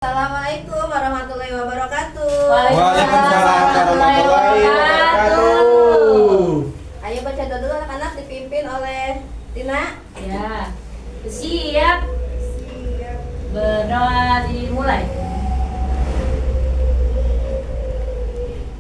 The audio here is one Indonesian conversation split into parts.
Assalamualaikum warahmatullahi wabarakatuh. Waalaikumsalam warahmatullahi wabarakatuh. Ayo baca doa dulu anak-anak, dipimpin oleh Tina. Ya, siap. Berdoa dimulai.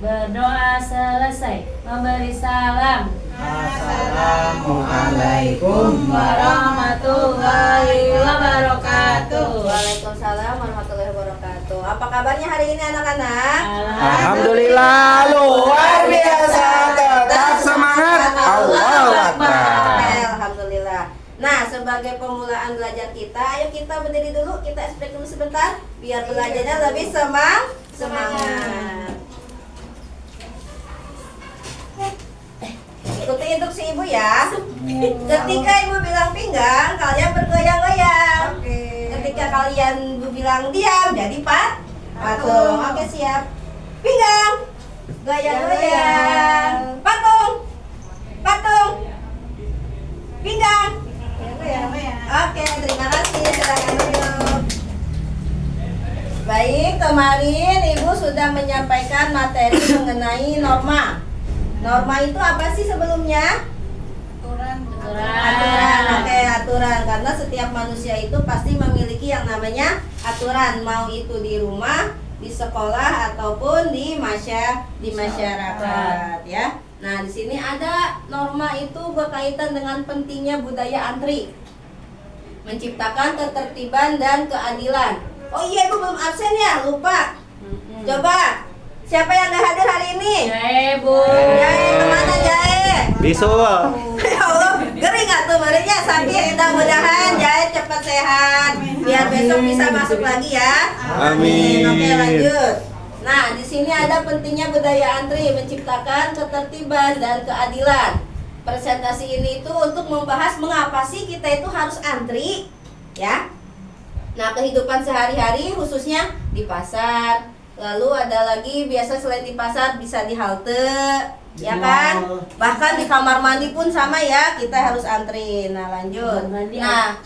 Berdoa selesai. Memberi salam. Assalamualaikum warahmatullahi wabarakatuh. Waalaikumsalam warahmatullahi wabarakatuh. Apa kabarnya hari ini anak-anak? Alhamdulillah luar biasa, tetap semangat. Allahu Akbar. Alhamdulillah. Nah, sebagai pemulaan belajar kita, ayo kita berdiri dulu, kita SPK dulu sebentar, biar belajarnya lebih semangat. Ikuti instruksi ibu ya. Ketika ibu bilang pinggang, kalian bergoyang-goyang. Ketika kalian ibu bilang diam, jadi patung. Oke, siap. Pinggang, goyang-goyang. Patung, pinggang. Oke, terima kasih. Silakan duduk. Baik, kemarin ibu sudah menyampaikan materi mengenai norma. Norma itu apa sih sebelumnya? Aturan. Oke, aturan. Karena setiap manusia itu pasti memiliki yang namanya aturan, mau itu di rumah, di sekolah ataupun di masyarakat, ya. Nah, di sini ada norma itu berkaitan dengan pentingnya budaya antri, menciptakan ketertiban dan keadilan. Oh iya, ibu belum absen ya, lupa. Coba. Siapa yang gak hadir hari ini? Jae, Bu. Jae, kemana Jae? Bisul. Ya Allah, ngeri gak tuh merenya sakit. Mudah-mudahan Jae cepat sehat, biar besok bisa masuk lagi ya. Amin. Oke, lanjut. Nah, di sini ada pentingnya budaya antri, menciptakan ketertiban dan keadilan. Presentasi ini itu untuk membahas mengapa sih kita itu harus antri, ya. Nah, kehidupan sehari-hari khususnya di pasar. Lalu ada lagi biasa selain di pasar bisa di halte, ya kan? Bahkan di kamar mandi pun sama ya, kita harus antri. Nah, lanjut. Nah,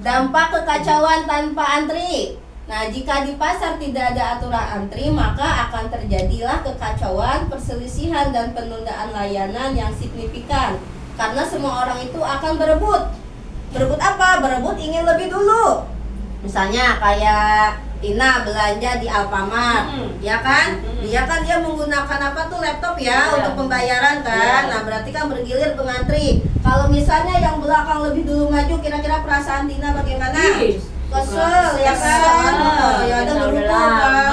dampak kekacauan tanpa antri. Nah, jika di pasar tidak ada aturan antri, maka akan terjadilah kekacauan, perselisihan dan penundaan layanan yang signifikan. Karena semua orang itu akan berebut. Berebut apa? Berebut ingin lebih dulu. Misalnya kayak Tina belanja di Alfamart, ya kan? Dia menggunakan apa tuh laptop ya untuk pembayaran kan? Nah, berarti kan bergilir pengantri. Kalau misalnya yang belakang lebih dulu maju, kira-kira perasaan Tina bagaimana? Kesel ya kan? Ya ada nunggu kan?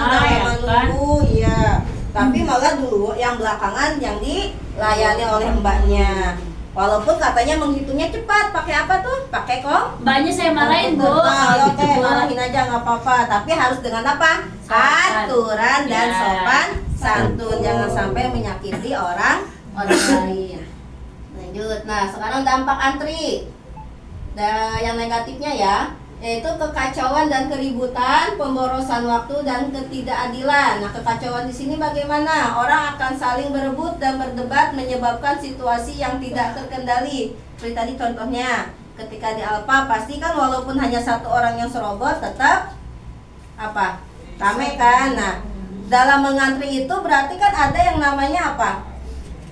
Iya. Tapi malah dulu yang belakangan yang dilayani oleh mbaknya. Walaupun katanya menghitungnya cepat, pakai apa tuh? Pakai Mbaknya saya marahin, Bu. Oke, marahin aja nggak apa-apa. Tapi harus dengan apa? Aturan dan sopan santun. Jangan sampai menyakiti orang lain. Lanjut. Nah, sekarang dampak antri. Yang negatifnya ya, yaitu kekacauan dan keributan, pemborosan waktu dan ketidakadilan. Nah, kekacauan di sini bagaimana? Orang akan saling berebut dan berdebat menyebabkan situasi yang tidak terkendali. Seperti tadi contohnya, ketika di Alfa pasti kan walaupun hanya satu orang yang serobot tetap apa? Rame kan? Nah, dalam mengantri itu berarti kan ada yang namanya apa?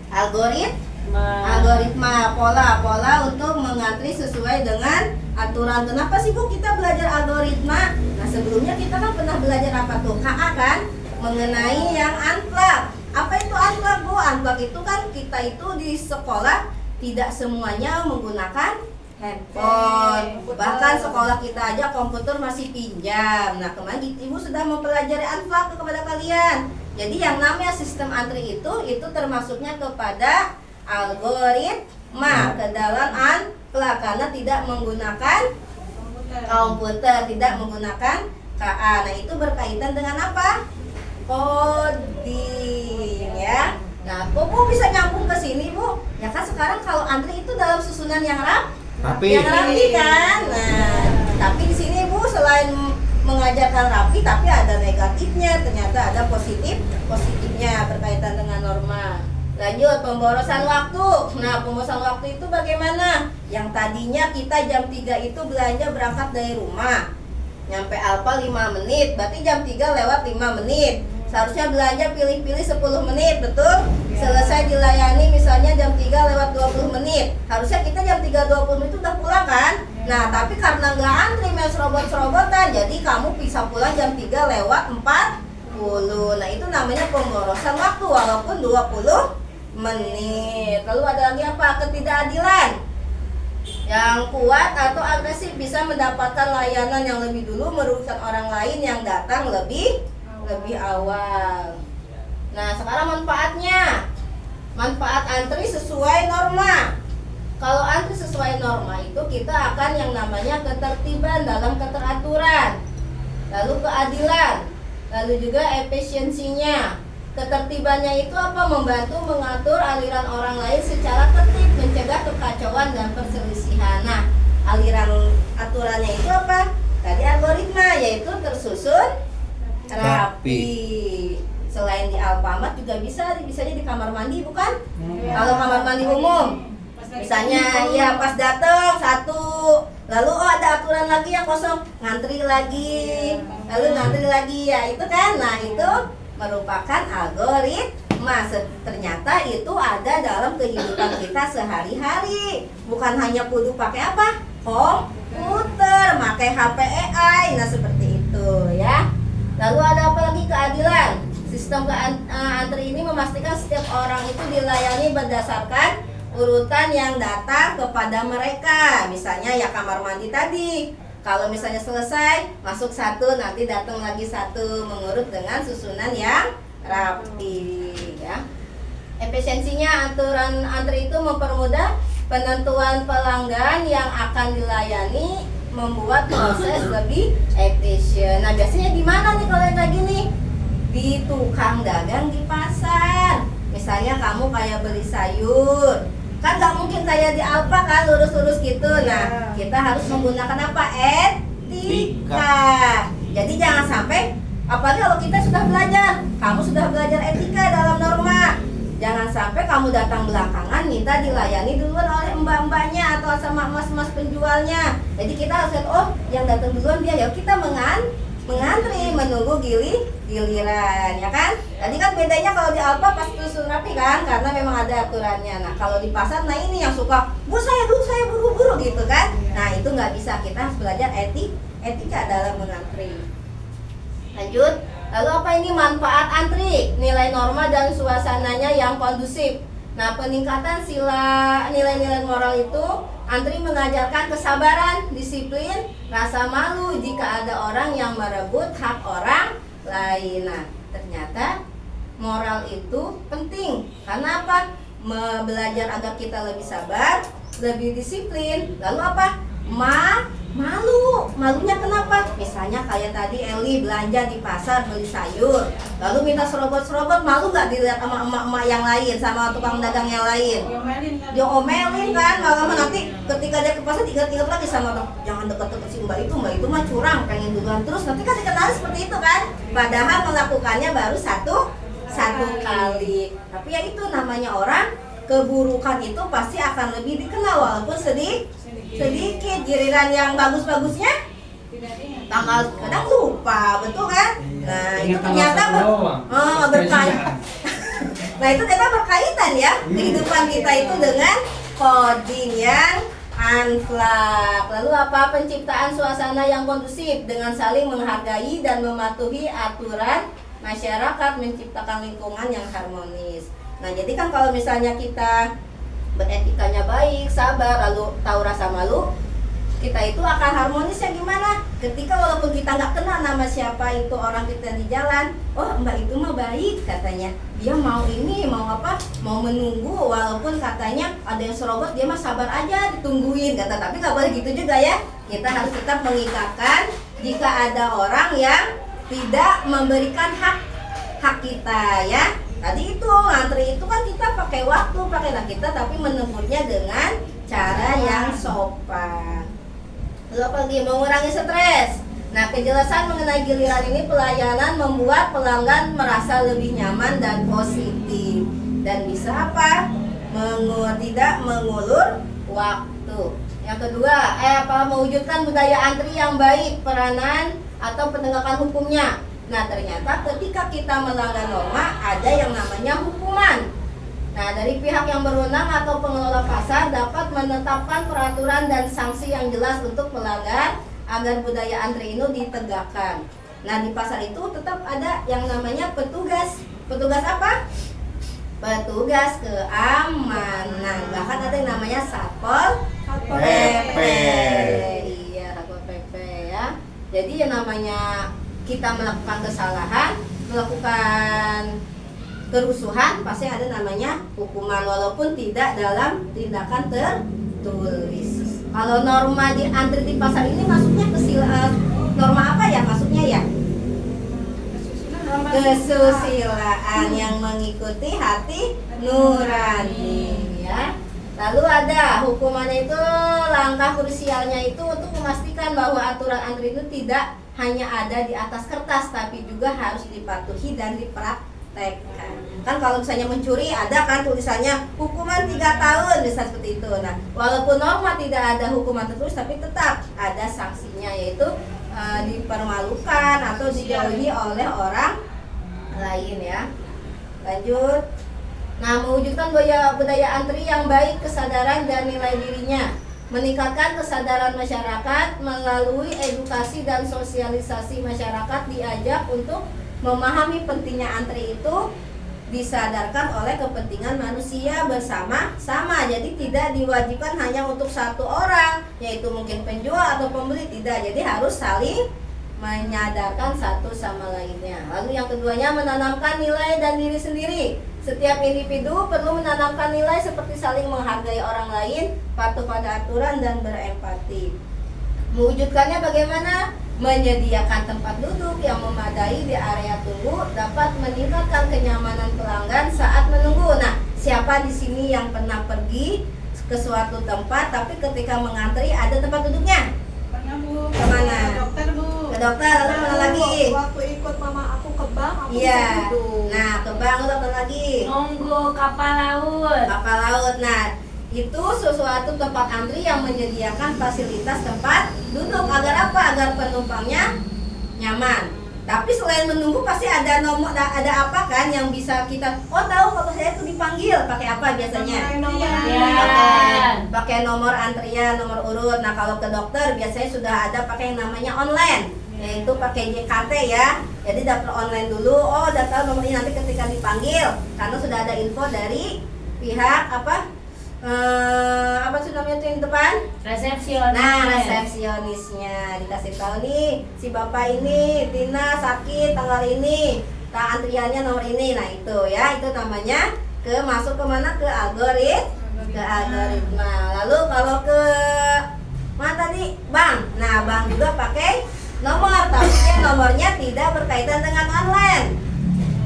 Algoritma, pola untuk mengantri sesuai dengan aturan. Kenapa sih Bu kita belajar algoritma? Nah, sebelumnya kita kan pernah belajar apa tuh? KA kan? Mengenai yang unplug. Apa itu unplug Bu? Unplug itu kan kita itu di sekolah tidak semuanya menggunakan handphone. Bahkan sekolah kita aja komputer masih pinjam. Nah, kemarin Ibu sudah mempelajari unplug kepada kalian. Jadi yang namanya sistem antri itu termasuknya kepada algoritma ke dalam unplug karena tidak menggunakan komputer, tidak menggunakan KA. Nah, itu berkaitan dengan apa? Coding ya. Nah, kok Bu bisa nyambung ke sini, Bu? Ya kan sekarang kalau antri itu dalam susunan yang rapi kan. Nah, tapi di sini Bu selain mengajarkan rapi tapi ada negatifnya, ternyata ada positifnya berkaitan dengan norma. Lanjut, pemborosan waktu. Nah, pemborosan waktu itu bagaimana? Yang tadinya kita jam 3 itu belanja berangkat dari rumah. Nyampe Alfa 5 menit, berarti jam 3 lewat 5 menit. Seharusnya belanja pilih-pilih 10 menit, betul? Selesai dilayani misalnya jam 3 lewat 20 menit. Harusnya kita jam 3.20 menit udah pulang kan? Nah, tapi karena nggak antri main serobot-serobotan, jadi kamu bisa pulang jam 3 lewat 40. Nah, itu namanya pemborosan waktu walaupun 20 menit. Lalu ada lagi apa? Ketidakadilan. Yang kuat atau agresif bisa mendapatkan layanan yang lebih dulu, merugikan orang lain yang datang lebih awal. Nah, sekarang manfaatnya. Manfaat antri sesuai norma. Kalau antri sesuai norma itu kita akan yang namanya ketertiban dalam keteraturan. Lalu keadilan. Lalu juga efisiensinya. Ketertibannya itu apa? Membantu mengatur aliran orang lain secara tertib, mencegah kekacauan dan perselisihan. Nah, aliran aturannya itu apa? Tadi algoritma, yaitu tersusun rapi. Selain di Alfamart juga bisanya di kamar mandi, bukan? Kalau kamar mandi umum, misalnya ya pas datang satu, lalu ada aturan lagi yang kosong, ngantri lagi, lalu ngantri lagi, ya itu kan. Nah, itu merupakan algoritma. Ternyata itu ada dalam kehidupan kita sehari-hari. Bukan hanya kudu pakai apa? Komputer, pakai HP AI. Nah, seperti itu ya. Lalu ada apa lagi? Keadilan. Sistem antri ini memastikan setiap orang itu dilayani berdasarkan urutan yang datang kepada mereka. Misalnya ya kamar mandi tadi, kalau misalnya selesai masuk satu, nanti datang lagi satu, mengurut dengan susunan yang rapi ya. Efisiensinya, aturan antri itu mempermudah penentuan pelanggan yang akan dilayani, membuat proses lebih efisien. Nah, biasanya di mana nih kalau yang kayak gini? Di tukang dagang di pasar. Misalnya kamu kayak beli sayur, kan nggak mungkin kayak di Alfa kan lurus-lurus gitu. Nah, kita harus menggunakan apa? Etika. Jadi jangan sampai, apalagi kalau kita sudah belajar, kamu sudah belajar etika dalam norma, jangan sampai kamu datang belakangan minta dilayani duluan oleh mbak-mbaknya atau sama mas-mas penjualnya. Jadi kita harus lihat, oh yang datang duluan dia, ya kita mengantri menunggu giliran, ya kan? Tadi kan bedanya kalau di Alfa pas susun rapi kan, karena memang ada aturannya. Nah, kalau di pasar, nah ini yang suka, saya buru-buru gitu kan. Nah, itu nggak bisa, kita harus belajar etika dalam mengantri. Lanjut. Lalu apa ini manfaat antri? Nilai norma dan suasananya yang kondusif. Nah, peningkatan nilai-nilai moral itu, antri mengajarkan kesabaran, disiplin, rasa malu jika ada orang yang merebut hak orang lain. Nah, ternyata moral itu penting. Karena apa? Belajar agar kita lebih sabar, lebih disiplin. Lalu apa? Malunya kenapa? Misalnya kayak tadi Eli belanja di pasar beli sayur, lalu minta serobot-serobot, malu nggak dilihat sama emak-emak yang lain, sama tukang dagang yang lain? Diomelin kan, malah nanti ketika dia ke pasar ingat-ingat lagi sama orang, jangan deket-deket si mbak itu mah curang, pengen duluan terus, nanti kan dikenal seperti itu kan? Padahal melakukannya baru satu kali. Tapi ya itu namanya orang, keburukan itu pasti akan lebih dikenal walaupun sedikit. Giliran yang bagus-bagusnya kadang lupa, betul kan? Nah, itu ternyata berkaitan. Nah, itu ternyata berkaitan ya kehidupan kita itu dengan coding yang unflag. Lalu apa? Penciptaan suasana yang kondusif dengan saling menghargai dan mematuhi aturan masyarakat, menciptakan lingkungan yang harmonis. Nah, jadi kan kalau misalnya kita beretikanya baik, sabar, lalu tahu rasa malu, kita itu akan harmonisnya gimana? Ketika walaupun kita nggak kenal nama siapa itu orang kita di jalan, oh mbak itu mah baik katanya, dia mau mau menunggu, walaupun katanya ada yang serobot, dia mah sabar aja ditungguin kata. Tapi nggak boleh gitu juga ya, kita harus tetap mengikatkan jika ada orang yang tidak memberikan hak kita ya. Tadi itu ngantri itu kan kita pakai waktu, kita tapi menegurnya dengan cara yang sopan. Lalu apa lagi? Mengurangi stres. Nah, kejelasan mengenai giliran ini pelayanan membuat pelanggan merasa lebih nyaman dan positif, dan bisa apa? Tidak mengulur waktu. Yang kedua, mewujudkan budaya antri yang baik, peranan atau penegakan hukumnya. Nah, ternyata ketika kita melanggar norma ada yang namanya hukuman. Nah, dari pihak yang berwenang atau pengelola pasar dapat menetapkan peraturan dan sanksi yang jelas untuk pelanggar agar budaya antri ini ditegakkan. Nah, di pasar itu tetap ada yang namanya petugas. Petugas apa? Petugas keamanan. Bahkan ada yang namanya Satpol PP. Iya, Satpol PP ya. Jadi yang namanya kita melakukan kesalahan, melakukan kerusuhan, pasti ada namanya hukuman walaupun tidak dalam tindakan tertulis. Kalau norma di antri di pasar ini masuknya norma apa ya masuknya ya? Kesusilaan yang mengikuti hati nurani ya. Lalu ada hukumannya itu, langkah krusialnya itu untuk memastikan bahwa aturan antri itu tidak hanya ada di atas kertas tapi juga harus dipatuhi dan dipraktekkan. Kan kalau misalnya mencuri ada kan tulisannya hukuman 3 tahun bisa seperti itu. Nah, walaupun norma tidak ada hukuman tertulis tapi tetap ada sanksinya, yaitu dipermalukan atau dijauhi oleh orang lain ya. Lanjut. Nah, mewujudkan budaya antri yang baik, kesadaran dan nilai dirinya, meningkatkan kesadaran masyarakat melalui edukasi dan sosialisasi. Masyarakat diajak untuk memahami pentingnya antri itu, disadarkan oleh kepentingan manusia bersama-sama. Jadi tidak diwajibkan hanya untuk satu orang, yaitu mungkin penjual atau pembeli, tidak. Jadi harus saling menyadarkan satu sama lainnya. Lalu yang keduanya, menanamkan nilai dan diri sendiri. Setiap individu perlu menanamkan nilai seperti saling menghargai orang lain, patuh pada aturan dan berempati. Mewujudkannya bagaimana? Menyediakan tempat duduk yang memadai di area tunggu dapat meningkatkan kenyamanan pelanggan saat menunggu. Nah, siapa di sini yang pernah pergi ke suatu tempat tapi ketika mengantri ada tempat duduknya? Pernah, Bu. Kemana? Ke dokter, Bu. Ke dokter, lalu mana lagi? Waktu ikut mama aku ke bank, aku Iya. bisa duduk. Nah, ke bank dokter lagi. Nunggu kapal laut. Kapal laut. Nah, itu sesuatu tempat antri yang menyediakan fasilitas tempat duduk agar apa? Agar penumpangnya nyaman. Tapi selain menunggu pasti ada nomor, ada apa kan yang bisa kita tahu kalau saya itu dipanggil pakai apa biasanya? Nomor Iya. Pakai nomor antrian, nomor urut. Nah, kalau ke dokter biasanya sudah ada pakai yang namanya online, yaitu pakai JKT ya. Jadi daftar online dulu. Oh, daftar nomor ini, nanti ketika dipanggil karena sudah ada info dari pihak apa sih namanya itu yang depan? Resepsionis. Nah, resepsionisnya dikasih tahu nih, si bapak ini Tina sakit tanggal ini, antriannya nomor ini. Nah, itu ya, itu namanya masuk ke mana? Ke algoritma. Lalu kalau ke mana tadi? Bank. Nah, bank juga pakai nomor, tapi nomornya tidak berkaitan dengan online.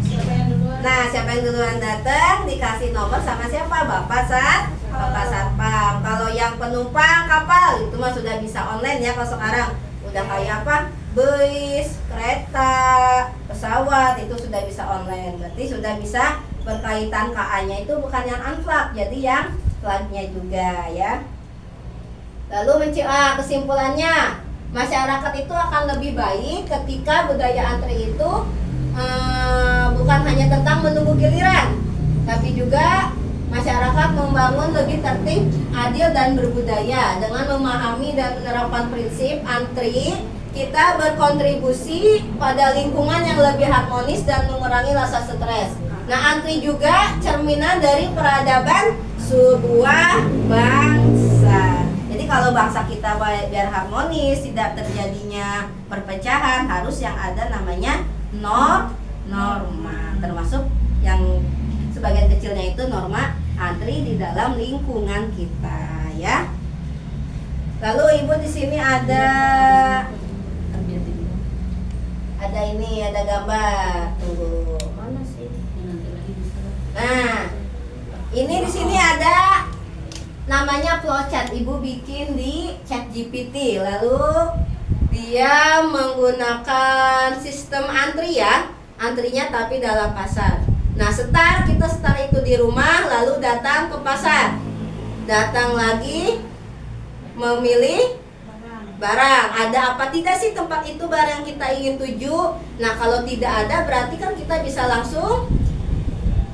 Siapa yang duluan? Nah, siapa yang duluan datang dikasih nomor sama siapa? Bapak Satpam. Kalau yang penumpang kapal itu mah sudah bisa online ya. Kalau sekarang udah kayak apa? Bus, kereta, pesawat itu sudah bisa online. Berarti sudah bisa berkaitan KA-nya itu bukan yang unplug, jadi yang plug-nya juga ya. Lalu kesimpulannya, masyarakat itu akan lebih baik ketika budaya antri itu bukan hanya tentang menunggu giliran, tapi juga masyarakat membangun lebih tertib, adil dan berbudaya. Dengan memahami dan menerapkan prinsip antri, kita berkontribusi pada lingkungan yang lebih harmonis dan mengurangi rasa stres. Nah, antri juga cerminan dari peradaban sebuah bangsa. Jadi kalau bangsa kita biar harmonis, tidak terjadinya perpecahan, harus yang ada namanya norma, termasuk yang sebagian kecilnya itu norma antri di dalam lingkungan kita ya. Lalu Ibu di sini ada gambar. Tunggu. Mana sih? Nah, ini di sini ada namanya flowchart. Ibu bikin di ChatGPT. Lalu dia menggunakan sistem antri ya. Antrinya tapi dalam pasar. Nah, kita start itu di rumah, lalu datang ke pasar, datang lagi memilih Barang. barang. Ada apa tidak sih tempat itu barang yang kita ingin tuju? Nah, kalau tidak ada berarti kan kita bisa langsung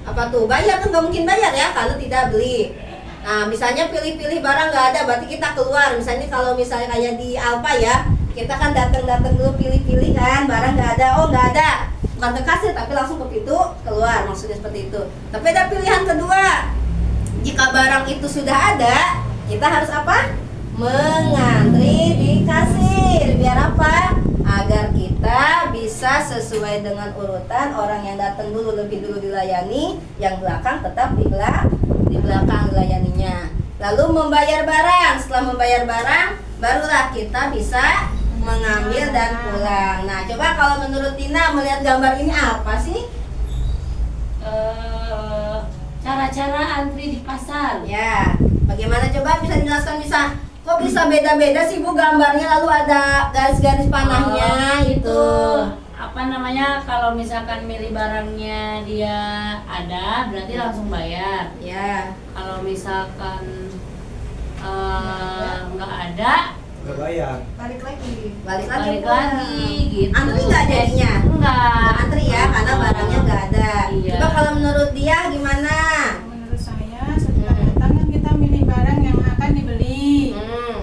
apa tuh bayar, kan nggak mungkin bayar ya kalau tidak beli. Nah, misalnya pilih-pilih barang nggak ada, berarti kita keluar. Misalnya kalau misalnya kayak di Alfa ya, kita kan datang-datang dulu pilih-pilih kan, barang nggak ada, oh nggak ada, bukan ke kasir tapi langsung ke pintu keluar, maksudnya seperti itu. Tapi ada pilihan kedua, jika barang itu sudah ada, kita harus apa? Mengantri di kasir. Biar apa? Agar kita bisa sesuai dengan urutan, orang yang datang dulu lebih dulu dilayani, yang belakang tetap di belakang dilayaninya. Lalu membayar barang. Setelah membayar barang, barulah kita bisa mengambil dan pulang. Nah, coba kalau menurut Tina melihat gambar ini apa sih? Cara-cara antri di pasar. Ya, bagaimana coba bisa dijelaskan bisa? Kok bisa beda-beda sih Bu gambarnya, lalu ada garis-garis panahnya Itu itu. apa namanya, kalau misalkan milih barangnya dia ada, berarti langsung bayar. Ya, Kalau misalkan nggak ada, Nggak bayar. Balik lagi. balik lagi. balik pulang. lagi gitu. Antri nggak jadinya? Enggak. Antri ya, karena barangnya nggak ada. Iya. Coba kalau menurut dia gimana? Menurut saya setelah datang kan kita milih barang yang akan dibeli.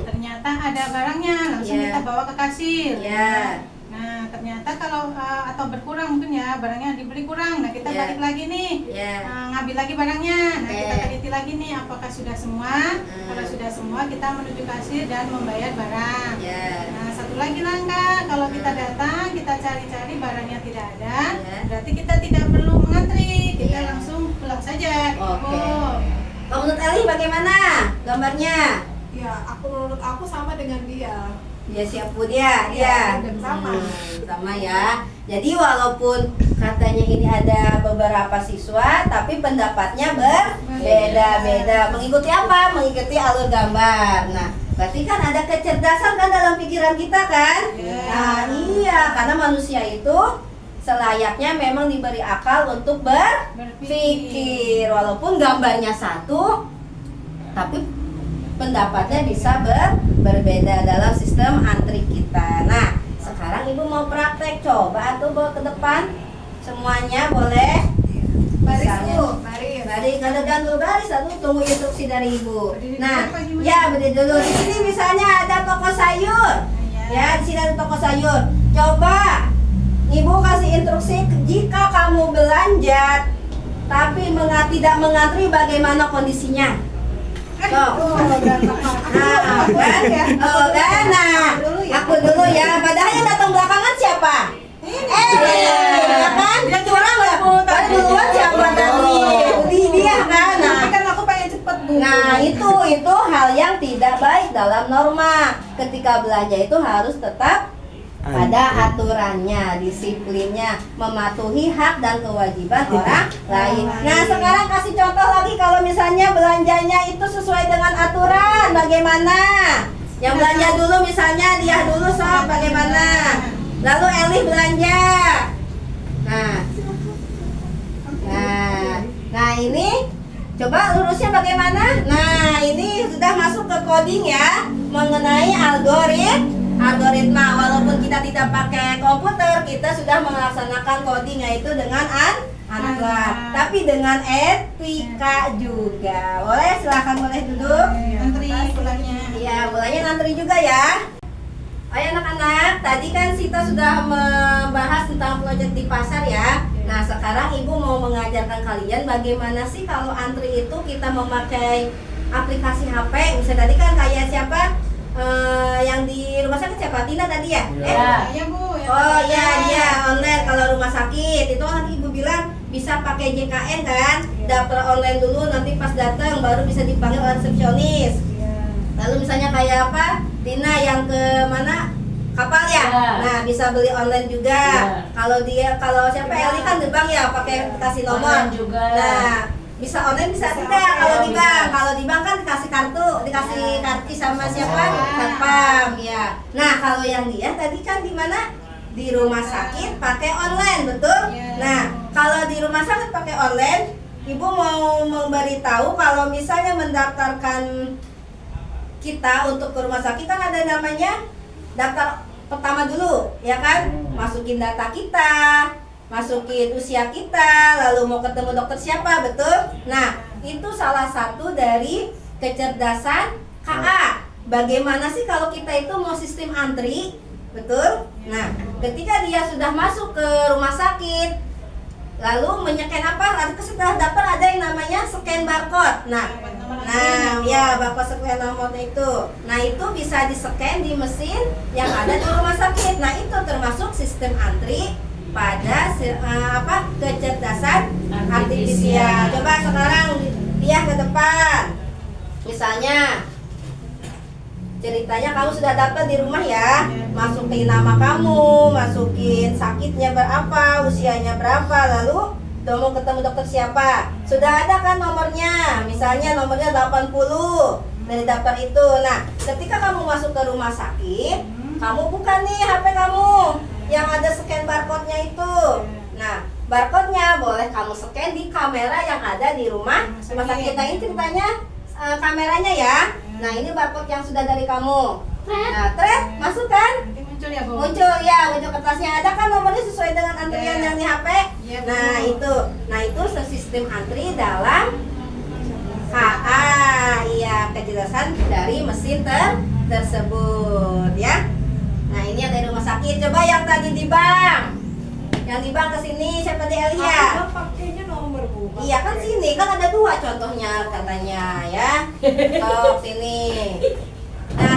Ternyata ada barangnya, langsung Iya. kita bawa ke kasir. Ya, Nah, ternyata kalau atau berkurang mungkin ya barangnya dibeli kurang. Nah, kita Iya. balik lagi nih. ya. Ngambil lagi barangnya. Nah, kita Oke. teliti lagi nih apakah sudah semua. Kalau sudah semua, kita menuju kasir dan membayar barang. Ya. Nah, satu lagi langkah, kalau kita datang, kita cari-cari barangnya tidak ada, Ya. berarti kita tidak perlu mengantri, kita Iya. langsung pulang saja. Oke. Oh. Kalau menurut Eli bagaimana gambarnya? Ya, menurut aku sama dengan dia. Dia siap Bu dia, Iya, ya. dan sama. Sama ya. Jadi walaupun katanya ini ada beberapa siswa, tapi pendapatnya berbeda-beda. Mengikuti apa? Mengikuti alur gambar. Nah, berarti kan ada kecerdasan kan dalam pikiran kita kan? Iya. Nah, iya, karena manusia itu selayaknya memang diberi akal untuk berpikir. Walaupun gambarnya satu, tapi pendapatnya bisa berbeda dalam sistem antri kita. Nah, sekarang Ibu mau praktek, coba tuh bawa ke depan. Semuanya boleh. Baris Misalnya. Bu, baris. Baris, kalau jangan dulu baris, satu tunggu instruksi dari Ibu. Berdiri Nah, dulu apa gimana? ya berdiri dulu. Di sini misalnya ada toko sayur. Ya, di sini ada toko sayur. Coba Ibu kasih instruksi, jika kamu belanja tapi tidak mengantri, bagaimana kondisinya? Tuh. Nah, kan? Oh, kan? Nah, aku dulu ya. Padahal yang datang belakangan siapa? Ya kan? Curang nggak? Padahal duluan siapa tadi? Dia kan? Nah, Tapi kan aku pengen cepet Bu. Nah itu hal yang tidak baik dalam norma. Ketika belanja itu harus tetap pada aturannya, disiplinnya, mematuhi hak dan kewajiban orang lain. Nah sekarang kasih contoh lagi, kalau misalnya belanjanya itu sesuai dengan aturan, bagaimana? Yang belanja dulu misalnya dia dulu sob, bagaimana? Lalu Elih belanja. Nah ini coba lurusnya bagaimana? Nah ini sudah masuk ke coding ya, mengenai algoritma. Walaupun kita tidak pakai komputer, kita sudah melaksanakan coding, yaitu dengan Android, tapi dengan etika juga. Boleh, silahkan boleh duduk. Antri pulangnya. Iya, bolehnya ngantri juga ya. Oh ya anak-anak, tadi kan Sita sudah membahas tentang proyek di pasar ya. Nah sekarang Ibu mau mengajarkan kalian bagaimana sih kalau antri itu kita memakai aplikasi HP. Misalnya tadi kan kayak siapa yang di rumah sakit, siapa? Tina tadi ya? Ya. Ya Bu. yang Oh tadi. iya dia online. Kalau rumah sakit itu kan Ibu bilang bisa pakai JKN kan, daftar online dulu, nanti pas datang baru bisa dipanggil oleh resepsionis. Iya. Lalu misalnya kayak apa? Tina yang ke mana? Kapal ya? Ya. Nah, bisa beli online juga. Ya. Kalau siapa Eli kan di bank ya, pakai kasih nomor. Online juga. Nah, bisa online bisa tidak kalau di bank. Kalau di bank kan dikasih kartu, dikasih kartu sama siapa? Satpam ya. Nah, kalau yang dia tadi kan di mana? Di rumah sakit pakai online, betul? Ya. Nah, kalau di rumah sakit pakai online, Ibu mau memberitahu kalau misalnya mendaftarkan kita untuk ke rumah sakit kan ada namanya daftar pertama dulu, ya kan? Masukin data kita, masukin usia kita, lalu mau ketemu dokter siapa, betul? Nah, itu salah satu dari kecerdasan KA. Bagaimana sih kalau kita itu mau sistem antri, betul? Nah, ketika dia sudah masuk ke rumah sakit, lalu menyeken apa? Setelah daftar ada yang namanya scan barcode. Nah, ya barcode scan nomor itu. Nah, itu bisa di-scan di mesin yang ada di rumah sakit. Nah, itu termasuk sistem antri pada kecerdasan artifisial. Coba sekarang dia ke depan. Misalnya ceritanya kamu sudah daftar di rumah ya, masukin nama kamu, masukin sakitnya berapa, usianya berapa, lalu udah mau ketemu dokter siapa, sudah ada kan nomornya, misalnya nomornya 80 dari daftar itu. Nah, ketika kamu masuk ke rumah sakit, kamu buka nih HP kamu yang ada scan barcode-nya itu. Nah, barcode-nya boleh kamu scan di kamera yang ada di rumah sakit. Kita ini ceritanya kameranya ya. Nah, ini barcode yang sudah dari kamu. Nah, masuk kan? Nanti muncul ya, Bu? Muncul ya, muncul kertasnya. Ada kan nomornya sesuai dengan antrian yang di HP? Iya, Bu. Nah itu sistem antri dalam KA. Iya, kejelasan dari mesin tersebut ya. Nah, ini yang dari rumah sakit. Coba yang tadi di bank. Yang di bank kesini siapa di Elia? Aku pakainya nomor, Bu. Iya kan sini kan ada 2 contohnya katanya ya. Oh sini. Nah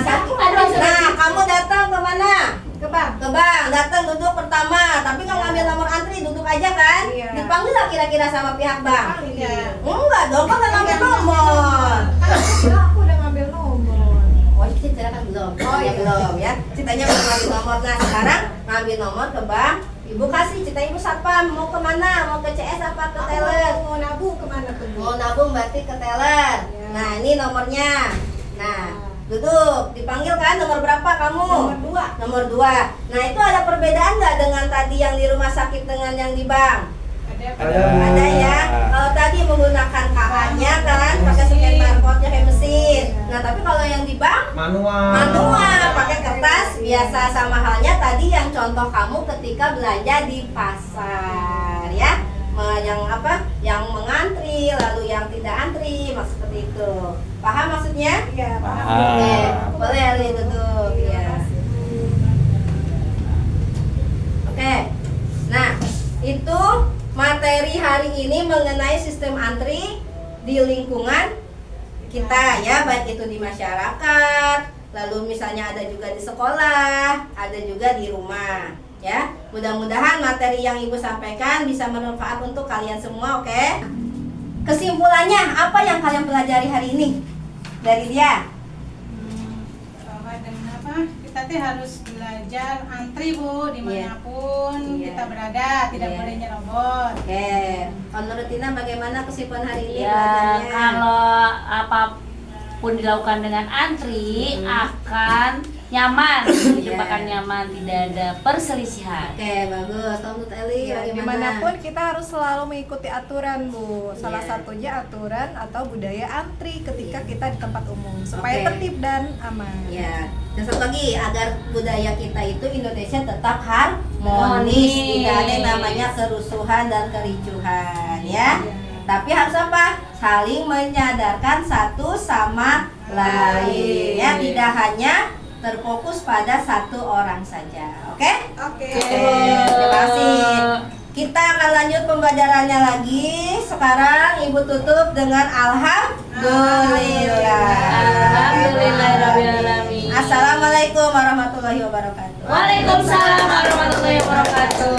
kamu datang ke mana? Ke bank. Ke bank. Datang duduk pertama. Tapi kalau ngambil nomor antri duduk aja kan? Iya. Dipanggil nggak kira-kira sama pihak bank? Iya. Enggak dong, kan nggak ngambil nomor. Aku udah ngambil nomor. Oh ini cerita kan belum? Oh ya belum ya. Ceritanya belum ngambil nomor. Nah sekarang ngambil nomor ke bank. Ibu kasih, cerita ibu satpam, mau kemana? Mau ke CS apa ke teller? Aku mau nabung kemana tuh, Bu? Mau nabung berarti ke teller. Ya. Nah ini nomornya. Nah duduk, dipanggil kan nomor berapa kamu? Nomor 2. Nomor 2. Nah itu ada perbedaan nggak dengan tadi yang di rumah sakit dengan yang di bank? Ada ya. Kalau tadi menggunakan KA-nya kan, pakai scan barcode-nya kayak mesin. Nah tapi kalau yang di bank manual, pakai kertas. Biasa sama halnya tadi yang contoh kamu ketika belanja di pasar ya. Yang apa? Yang mengantri, lalu yang tidak antri, maksud seperti itu. Paham maksudnya? Iya, paham. Oke, boleh Ali duduk ya. Oke. Nah, itu materi hari ini mengenai sistem antri di lingkungan kita ya, baik itu di masyarakat, lalu misalnya ada juga di sekolah, ada juga di rumah ya. Mudah-mudahan materi yang Ibu sampaikan bisa bermanfaat untuk kalian semua, oke? Kesimpulannya apa yang kalian pelajari hari ini dari dia? Bahwa dengan apa? Kita tuh harus belajar antri, Bu, dimanapun Iya. kita berada, tidak Iya. boleh nyerobot. Oke, kalau menurut Tina bagaimana kesimpulan hari ini Ya, belajarnya? kalau apapun dilakukan dengan antri akan nyaman, menyebabkan nyaman, tidak ada perselisihan. Oke, bagus. Kalau menurut Eli Ya, bagaimana? dimanapun kita harus selalu mengikuti aturan, Bu. Salah Iya. satunya aturan atau budaya antri ketika kita di tempat umum supaya Oke. tertib dan aman. Ya, dan satu lagi agar budaya kita itu Indonesia tetap harmonis, Harmonis. tidak ada yang namanya kerusuhan dan kericuhan, ya. Tapi harus apa? Saling menyadarkan satu sama lain, ya. Tidak hanya terfokus pada satu orang saja, oke? Oke. Terima kasih. Kita akan lanjut pembelajarannya lagi. Sekarang Ibu tutup dengan alhamdulillah. Alhamdulillahirrahmanirrahim. Assalamualaikum warahmatullahi wabarakatuh. Waalaikumsalam warahmatullahi wabarakatuh.